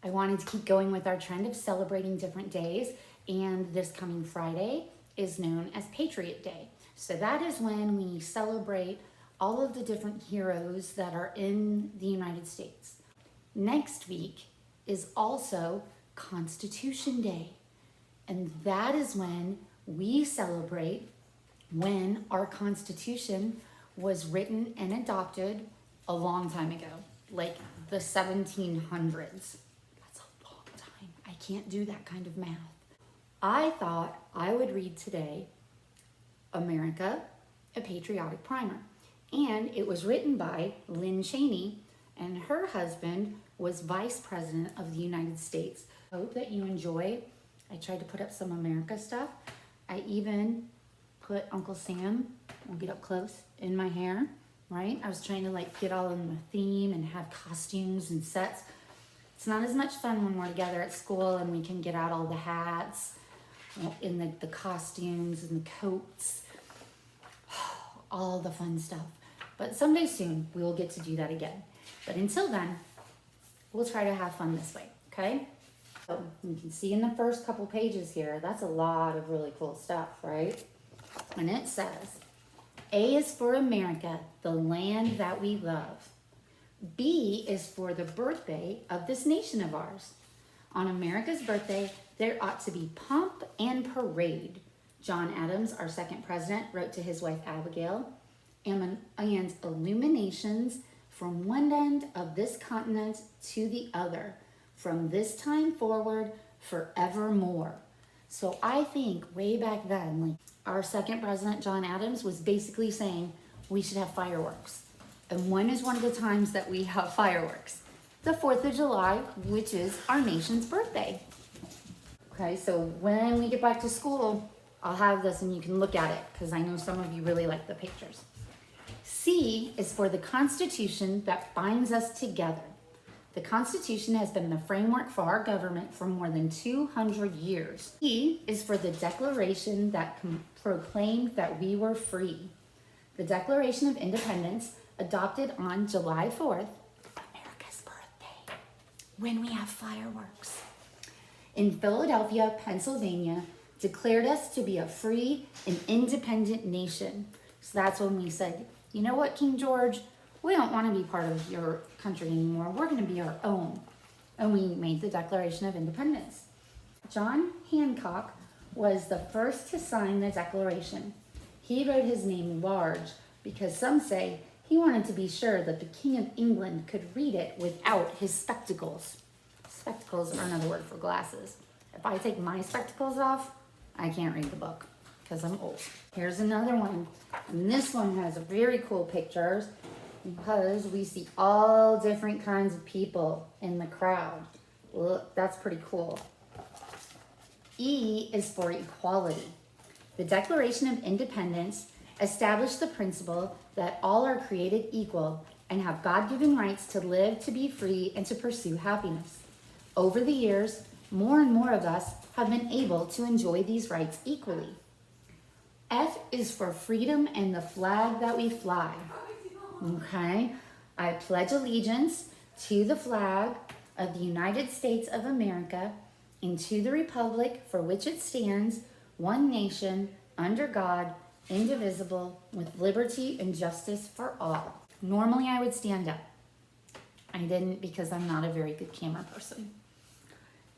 I wanted to keep going with our trend of celebrating different days, and this coming Friday is known as Patriot Day. So that is when we celebrate all of the different heroes that are in the United States. Next week is also Constitution Day, and that is when we celebrate when our Constitution was written and adopted a long time ago, like the 1700s. That's a long time. I can't do that kind of math. I thought I would read today America, a Patriotic Primer. And it was written by Lynn Cheney, and her husband was Vice President of the United States. I hope that you enjoy. I tried to put up some America stuff. I even put Uncle Sam, I'll get up close, in my hair, right? I was trying to get all in the theme and have costumes and sets. It's not as much fun when we're together at school and we can get out all the hats and the costumes and the coats, all the fun stuff. But someday soon, we will get to do that again. But until then, we'll try to have fun this way, okay? So you can see in the first couple pages here, that's a lot of really cool stuff, right? And it says, A is for America, the land that we love. B is for the birthday of this nation of ours. On America's birthday, there ought to be pomp and parade. John Adams, our second president, wrote to his wife Abigail, and illuminations from one end of this continent to the other, from this time forward, forevermore. So I think way back then, our second president, John Adams, was basically saying we should have fireworks. And when is one of the times that we have fireworks? The 4th of July, which is our nation's birthday. Okay, so when we get back to school, I'll have this and you can look at it because I know some of you really like the pictures. C is for the Constitution that binds us together. The Constitution has been the framework for our government for more than 200 years. E is for the Declaration that proclaimed that we were free. The Declaration of Independence, adopted on July 4th, America's birthday, when we have fireworks, in Philadelphia, Pennsylvania, declared us to be a free and independent nation. So that's when we said, you know what, King George, we don't want to be part of your country anymore. We're going to be our own. And we made the Declaration of Independence. John Hancock was the first to sign the Declaration. He wrote his name large because some say he wanted to be sure that the King of England could read it without his spectacles. Spectacles are another word for glasses. If I take my spectacles off, I can't read the book because I'm old. Here's another one. And this one has very cool pictures because we see all different kinds of people in the crowd. Look, that's pretty cool. E is for equality. The Declaration of Independence established the principle that all are created equal and have God-given rights to live, to be free, and to pursue happiness. Over the years, more and more of us have been able to enjoy these rights equally. F is for freedom and the flag that we fly. Okay, I pledge allegiance to the flag of the United States of America and to the republic for which it stands, one nation, under God, indivisible, with liberty and justice for all. Normally I would stand up. I didn't because I'm not a very good camera person.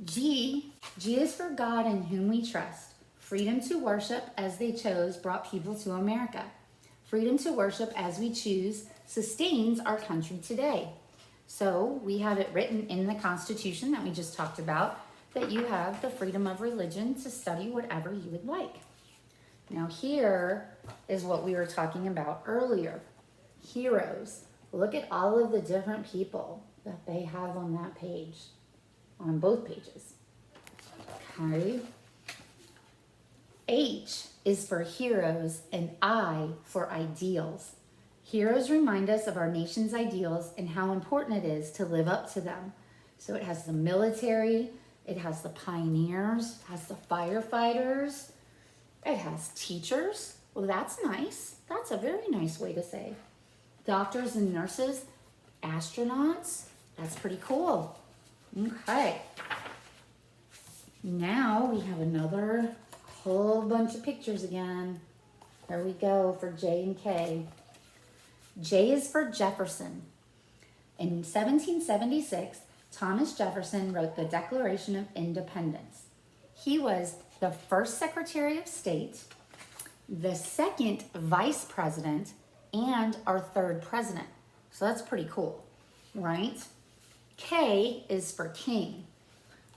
G is for God in whom we trust. Freedom to worship as they chose brought people to America. Freedom to worship as we choose sustains our country today. So we have it written in the Constitution that we just talked about that you have the freedom of religion to study whatever you would like. Now here is what we were talking about earlier. Heroes. Look at all of the different people that they have on that page, on both pages. Okay. H is for heroes and I for ideals. Heroes remind us of our nation's ideals and how important it is to live up to them. So it has the military, it has the pioneers, it has the firefighters, it has teachers. Well, that's nice. That's a very nice way to say. Doctors and nurses, astronauts, that's pretty cool. Okay. Now we have another whole bunch of pictures again. There we go for J and K. J is for Jefferson. In 1776, Thomas Jefferson wrote the Declaration of Independence. He was the first Secretary of State, the second Vice President, and our third President. So that's pretty cool, right? K is for King.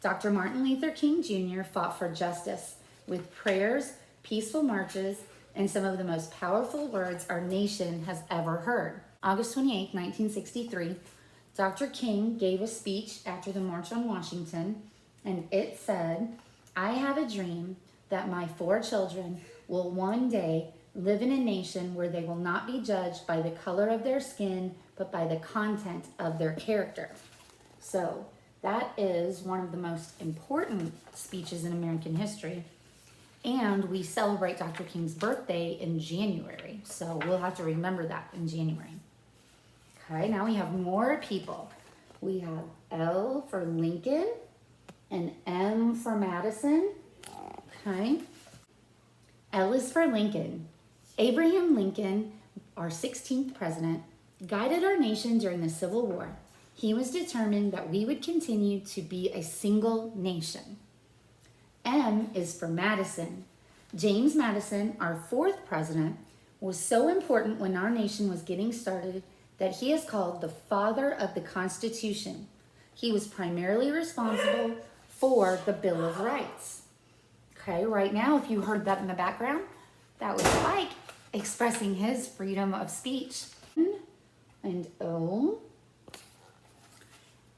Dr. Martin Luther King Jr. fought for justice with prayers, peaceful marches, and some of the most powerful words our nation has ever heard. August 28, 1963, Dr. King gave a speech after the March on Washington, and it said, "I have a dream that my 4 children will one day live in a nation where they will not be judged by the color of their skin, but by the content of their character." So that is one of the most important speeches in American history. And we celebrate Dr. King's birthday in January. So we'll have to remember that in January. Okay, now we have more people. We have L for Lincoln and M for Madison. Okay. L is for Lincoln. Abraham Lincoln, our 16th president, guided our nation during the Civil War. He was determined that we would continue to be a single nation. M is for Madison. James Madison, our 4th president, was so important when our nation was getting started that he is called the father of the Constitution. He was primarily responsible for the Bill of Rights. Okay, right now, if you heard that in the background, that was like expressing his freedom of speech. And O.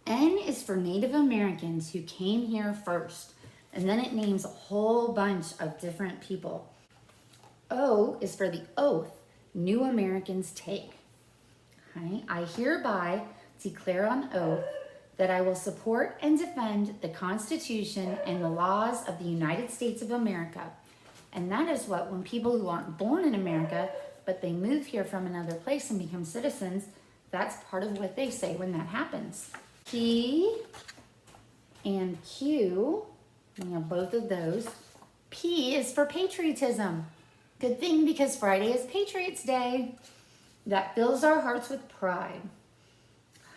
N is for Native Americans who came here first. And then it names a whole bunch of different people. O is for the oath new Americans take. Okay? I hereby declare on oath that I will support and defend the Constitution and the laws of the United States of America. And that is what, when people who aren't born in America, but they move here from another place and become citizens, that's part of what they say when that happens. P and Q, we have both of those. P is for patriotism. Good thing, because Friday is Patriots Day. That fills our hearts with pride.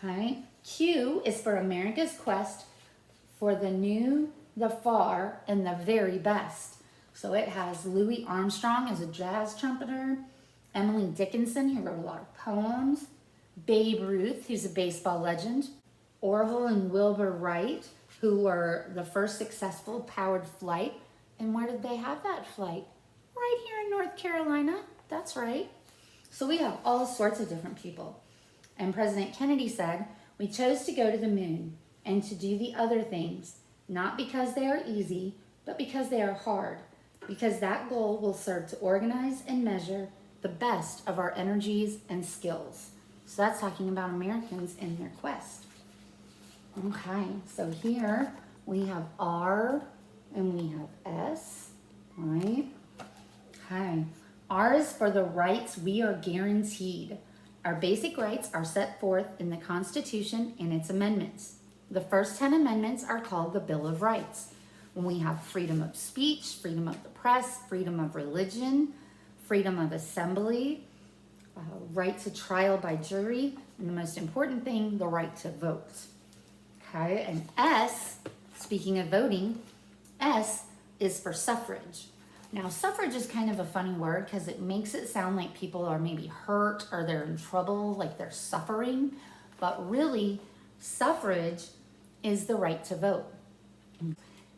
Okay. Q is for America's quest for the new, the far, and the very best. So it has Louis Armstrong as a jazz trumpeter, Emily Dickinson, who wrote a lot of poems, Babe Ruth, who's a baseball legend, Orville and Wilbur Wright, who were the first successful powered flight. And where did they have that flight? Right here in North Carolina. That's right. So we have all sorts of different people. And President Kennedy said, "We chose to go to the moon and to do the other things, not because they are easy, but because they are hard, because that goal will serve to organize and measure the best of our energies and skills." So that's talking about Americans in their quest. Okay, so here we have R and we have S, right? Okay, R is for the rights we are guaranteed. Our basic rights are set forth in the Constitution and its amendments. The first 10 amendments are called the Bill of Rights. When we have freedom of speech, freedom of the press, freedom of religion, freedom of assembly, right to trial by jury, and the most important thing, the right to vote. Okay, and S, speaking of voting, S is for suffrage. Now, suffrage is kind of a funny word because it makes it sound like people are maybe hurt or they're in trouble, like they're suffering. But really, suffrage is the right to vote.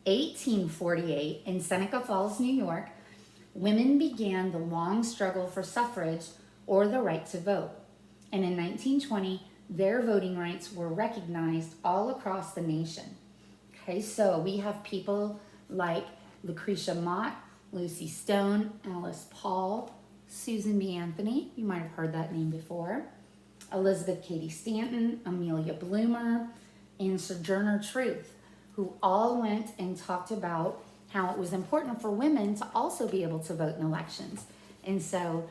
1848, in Seneca Falls, New York, women began the long struggle for suffrage, or the right to vote. And in 1920, their voting rights were recognized all across the nation. Okay, so we have people like Lucretia Mott, Lucy Stone, Alice Paul, Susan B. Anthony, you might have heard that name before, Elizabeth Cady Stanton, Amelia Bloomer, and Sojourner Truth, who all went and talked about how it was important for women to also be able to vote in elections. And so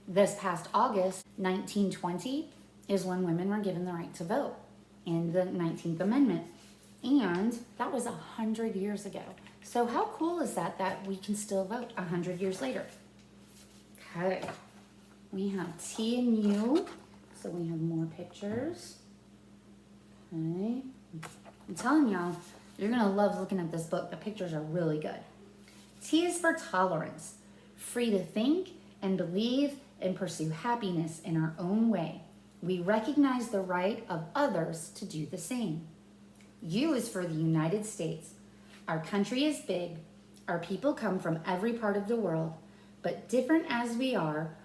this past August, 1920, is when women were given the right to vote in the 19th Amendment. And that was 100 years ago. So how cool is that we can still vote 100 years later? Okay, we have T and U, so we have more pictures. Okay, I'm telling y'all, you're gonna love looking at this book. The pictures are really good. T is for tolerance, free to think and believe and pursue happiness in our own way. We recognize the right of others to do the same. U is for the United States. Our country is big. Our people come from every part of the world, but different as we are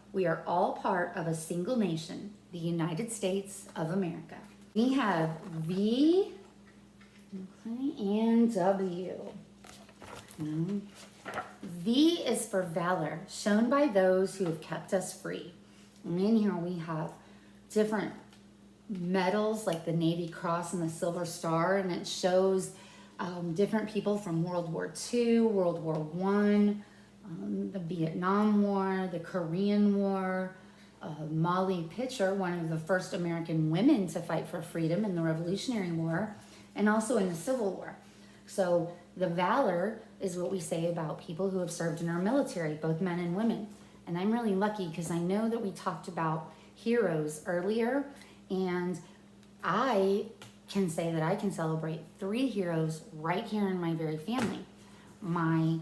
all part of a single nation, the United States of America. We have V and W. V is for valor, shown by those who have kept us free. And in here we have different medals like the Navy Cross and the Silver Star, and it shows different people from World War II, World War I, the Vietnam War, the Korean War, Molly Pitcher, one of the first American women to fight for freedom in the Revolutionary War, and also in the Civil War. So the valor is what we say about people who have served in our military, both men and women. And I'm really lucky because I know that we talked about heroes earlier, and I can say that I can celebrate 3 heroes right here in my very family. My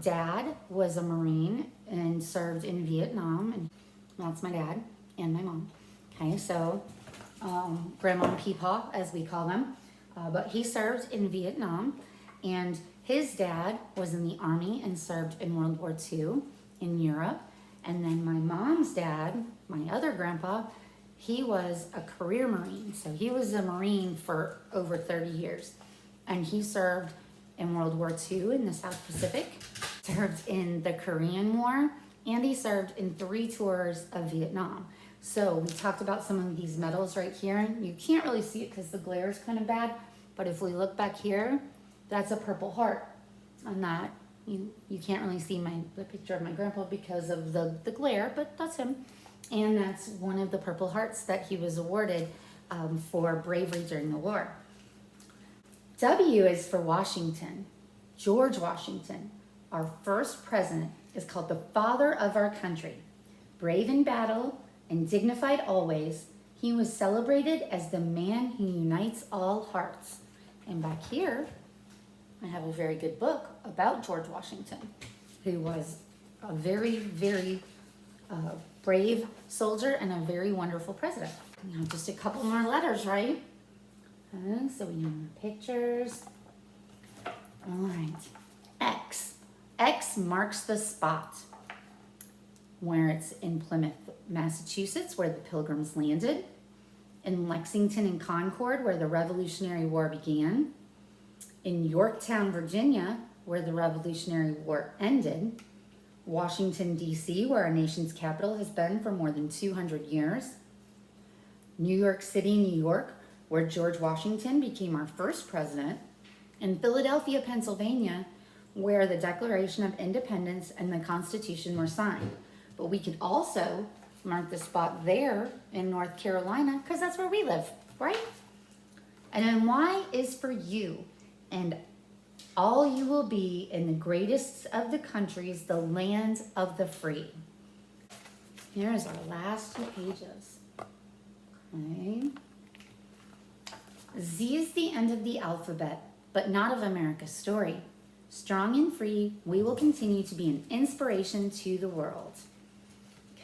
dad was a Marine and served in Vietnam, and that's my dad and my mom. Okay, so Grandma and Peepaw, as we call them, but he served in Vietnam, and his dad was in the Army and served in World War II in Europe. And then my mom's dad, my other grandpa, he was a career Marine. So he was a Marine for over 30 years. And he served in World War II in the South Pacific, served in the Korean War, and he served in 3 tours of Vietnam. So we talked about some of these medals right here. And you can't really see it because the glare is kind of bad. But if we look back here, that's a Purple Heart. And that, you can't really see the picture of my grandpa because of the glare, but that's him. And that's one of the Purple Hearts that he was awarded for bravery during the war. W is for Washington. George Washington, our first president, is called the father of our country. Brave in battle and dignified always, he was celebrated as the man who unites all hearts. And back here, I have a very good book about George Washington, who was a very, very brave soldier and a very wonderful president. Now, just a couple more letters, right? So we have more pictures. All right. X. X marks the spot where it's in Plymouth, Massachusetts, where the Pilgrims landed, in Lexington and Concord, where the Revolutionary War began, in Yorktown, Virginia, where the Revolutionary War ended, Washington, D.C., where our nation's capital has been for more than 200 years, New York City, New York, where George Washington became our first president, and Philadelphia, Pennsylvania, where the Declaration of Independence and the Constitution were signed. But we could also mark the spot there in North Carolina because that's where we live, right? And then Y is for you. And all you will be in the greatest of the countries, the land of the free. Here's our last 2 pages. Okay. Z is the end of the alphabet, but not of America's story. Strong and free, we will continue to be an inspiration to the world.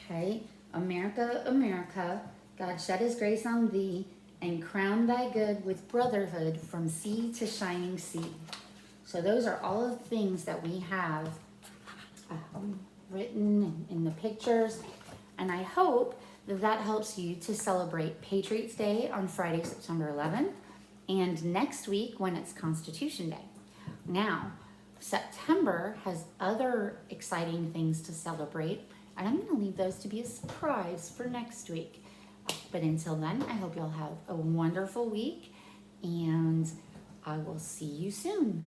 Okay, America, America, God shed his grace on thee, and crown thy good with brotherhood from sea to shining sea. So those are all of the things that we have written in the pictures. And I hope that helps you to celebrate Patriots Day on Friday, September 11th, and next week when it's Constitution Day. Now, September has other exciting things to celebrate, and I'm going to leave those to be a surprise for next week. But until then, I hope you'll have a wonderful week, and I will see you soon.